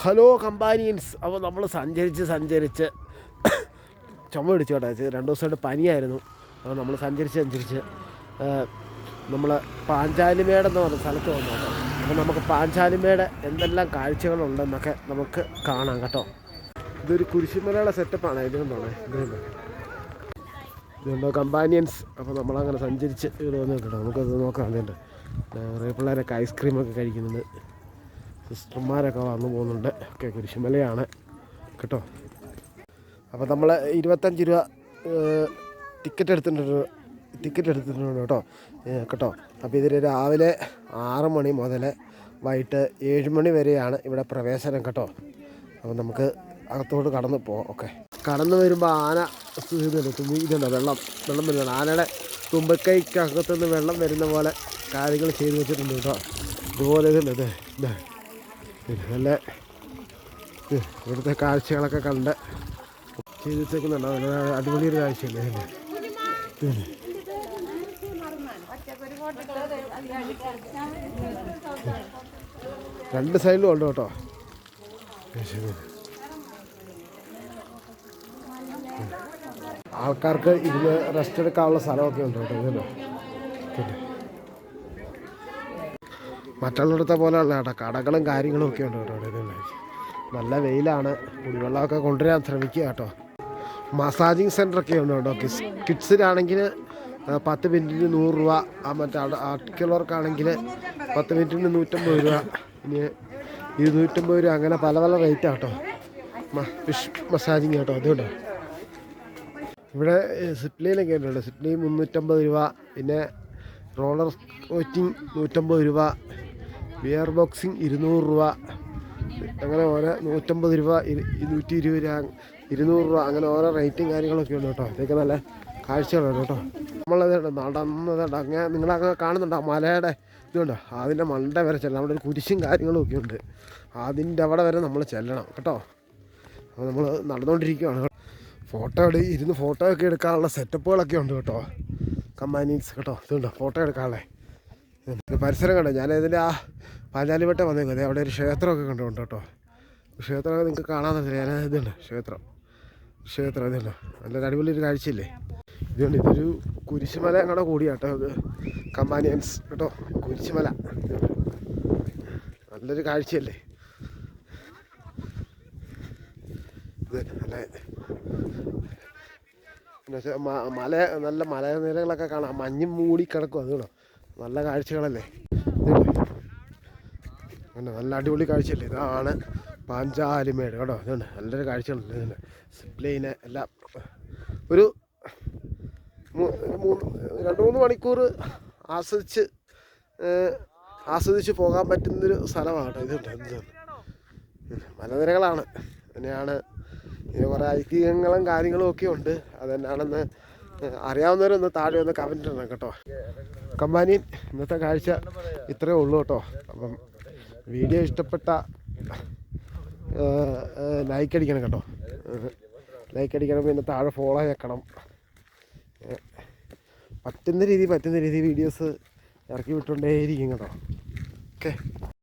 Hello companions. അപ്പോൾ നമ്മൾ സഞ്ചരിച്ച് ചുമ പിടിച്ചു കേട്ടോ. 2 ദിവസമായിട്ട് പനിയായിരുന്നു. അപ്പോൾ നമ്മൾ സഞ്ചരിച്ച് നമ്മൾ പാഞ്ചാലിമേടെന്ന് പറഞ്ഞ സ്ഥലത്ത് വന്നു കേട്ടോ. അപ്പോൾ നമുക്ക് പാഞ്ചാലിമേട് എന്തെല്ലാം കാഴ്ചകളുണ്ടെന്നൊക്കെ നമുക്ക് കാണാം കേട്ടോ. ഇതൊരു കുരിശുമലയുടെ സെറ്റപ്പാണ്. ഇതുണ്ടോ കമ്പാനിയൻസ്. അപ്പോൾ നമ്മളങ്ങനെ സഞ്ചരിച്ച് ഇവിടെ വന്നു കേട്ടോ. നമുക്കത് നോക്കാം. അതുണ്ട് കുറേ പിള്ളേരൊക്കെ ഐസ്ക്രീമൊക്കെ കഴിക്കുന്നുണ്ട്. സിസ്റ്റർമാരൊക്കെ വന്നു പോകുന്നുണ്ട്. ഒക്കെ കുരിശുമലയാണ് കേട്ടോ. അപ്പോൾ നമ്മൾ 25 രൂപ ടിക്കറ്റ് എടുത്തിട്ടുണ്ട് കേട്ടോ. അപ്പോൾ ഇതിൽ രാവിലെ 6 മണി മുതൽ വൈകിട്ട് 7 മണി വരെയാണ് ഇവിടെ പ്രവേശനം കേട്ടോ. അപ്പോൾ നമുക്ക് അകത്തോട്ട് കടന്ന് പോകാം. ഓക്കെ, കടന്നു വരുമ്പോൾ ആന ഇതുണ്ടോ വെള്ളം വരുന്നുണ്ട്. ആനയുടെ തുമ്പക്കൈക്കകത്തുനിന്ന് വെള്ളം വരുന്ന പോലെ കാര്യങ്ങൾ ചെയ്തു വെച്ചിട്ടുണ്ട് കേട്ടോ. ഇതുപോലെ ഇതുണ്ട്. നല്ല ഇവിടുത്തെ കാഴ്ചകളൊക്കെ കണ്ട് ചെയ്ത് വെച്ചേക്കുന്നുണ്ടോ. അടിപൊളിയൊരു കാഴ്ചയല്ലേ. 2 സൈഡിലും ഉണ്ട് കേട്ടോ. ആൾക്കാർക്ക് ഇതിന് റെസ്റ്റ് എടുക്കാനുള്ള സ്ഥലമൊക്കെ ഉണ്ട് കേട്ടോ. ഇതല്ലോ മറ്റുള്ളിടത്തെ പോലെയുള്ള കേട്ടോ. കടകളും കാര്യങ്ങളും ഒക്കെ ഉണ്ട് കേട്ടോ. ഇതുണ്ട്. നല്ല വെയിലാണ്. കുടിവെള്ളമൊക്കെ കൊണ്ടുവരാൻ ശ്രമിക്കുക കേട്ടോ. മസാജിങ് സെൻ്ററൊക്കെ ഉണ്ട് കേട്ടോ. കിഡ്സിനാണെങ്കിൽ 10 മിനിറ്റിന് 100 രൂപ. മറ്റേ ആർട്ടിക്കുള്ളവർക്കാണെങ്കിൽ 10 മിനിറ്റിന് 150 രൂപ. ഇനി 250 രൂപ. അങ്ങനെ പല റേറ്റാണ് കേട്ടോ. ഫിഷ് മസാജിങ് കേട്ടോ. അതുകൊണ്ട് ഇവിടെ സിപ്ലിയിലൊക്കെ ഉണ്ട്. സിപ്ലി 350 രൂപ. പിന്നെ റോളർ സ്കേറ്റിംഗ് 150 രൂപ. ബിയർ ബോക്സിങ് 200 രൂപ. അങ്ങനെ ഓരോ 150 രൂപ, 120 രൂപ, 200 രൂപ. അങ്ങനെ ഓരോ റേറ്റും കാര്യങ്ങളൊക്കെ ഉണ്ട് കേട്ടോ. ഇതൊക്കെ നല്ല കാഴ്ചകളുണ്ട് കേട്ടോ. നമ്മളത് നടന്നതുണ്ട്. അങ്ങനെ നിങ്ങളങ്ങനെ കാണുന്നുണ്ട്. ആ മലയുടെ ഇതുണ്ട്. അതിൻ്റെ മണ്ട വരെ ചെല്ലണം. അവിടെ ഒരു കുരിശും കാര്യങ്ങളും ഒക്കെ ഉണ്ട്. അതിൻ്റെ അവിടെ വരെ നമ്മൾ ചെല്ലണം കേട്ടോ. അപ്പോൾ നമ്മൾ നടന്നുകൊണ്ടിരിക്കുകയാണ്. ഇരുന്ന് ഫോട്ടോ ഒക്കെ എടുക്കാനുള്ള സെറ്റപ്പുകളൊക്കെ ഉണ്ട് കേട്ടോ. കമ്പാനീസ് കേട്ടോ. ഇതുണ്ട് ഫോട്ടോ എടുക്കാനുള്ളേ. പരിസരം കണ്ടോ. ഞാനിതിൻ്റെ ആ പാഞ്ചാലിമേട്ട വന്നേക്കും. അവിടെ ഒരു ക്ഷേത്രമൊക്കെ കണ്ടുകൊണ്ട് കേട്ടോ. ക്ഷേത്രമൊക്കെ നിങ്ങൾക്ക് കാണാൻ പറ്റില്ല. ഞാൻ ഇതുണ്ട് ക്ഷേത്രം ഇതുണ്ട്. നല്ലൊരു അടിപൊളി ഒരു കാഴ്ചയില്ലേ. ഇതുകൊണ്ട് ഇതൊരു കുരിശുമല അങ്ങടെ കൂടിയാട്ടോ. ഇത് കമ്പാനിയൻസ് കേട്ടോ. കുരിശുമല നല്ലൊരു കാഴ്ചയല്ലേ. ഇത് നല്ല നല്ല മലനിരകളൊക്കെ കാണാം. മഞ്ഞും മൂടി കിടക്കും. അതുകൊണ്ടോ നല്ല കാഴ്ചകളല്ലേ. നല്ല അടിപൊളി കാഴ്ചയല്ലേ. ഇതാണ് പാഞ്ചാലിമേട് കേട്ടോ. ഇതുണ്ട് നല്ലൊരു കാഴ്ചയുണ്ട്. ഇതിൻ്റെ സിപ്ലൈന് എല്ലാം ഒരു 2-3 മണിക്കൂർ ആസ്വദിച്ച് പോകാൻ പറ്റുന്നൊരു സ്ഥലമാണ് കേട്ടോ. ഇതുണ്ട് എന്താണ് മലനിരകളാണ്. തന്നെയാണ്. ഇതിന് കുറേ ഐതിഹ്യങ്ങളും കാര്യങ്ങളും ഒക്കെ ഉണ്ട്. അതെന്നാണെന്ന് അറിയാവുന്നവരൊന്ന് താഴെ ഒന്ന് കമൻറ്റ് ഇടണം കേട്ടോ. കമ്പാനി ഇന്നത്തെ കാഴ്ച ഇത്രയേ ഉള്ളൂ കേട്ടോ. അപ്പം വീഡിയോ ഇഷ്ടപ്പെട്ട ലൈക്ക് അടിക്കണം കേട്ടോ. ലൈക്ക് അടിക്കണം. പിന്നെ താഴെ ഫോളോ ചെയ്യണം. പറ്റുന്ന രീതി വീഡിയോസ് ഇറക്കി വിട്ടുകൊണ്ടേയിരിക്കും കേട്ടോ. ഓക്കെ.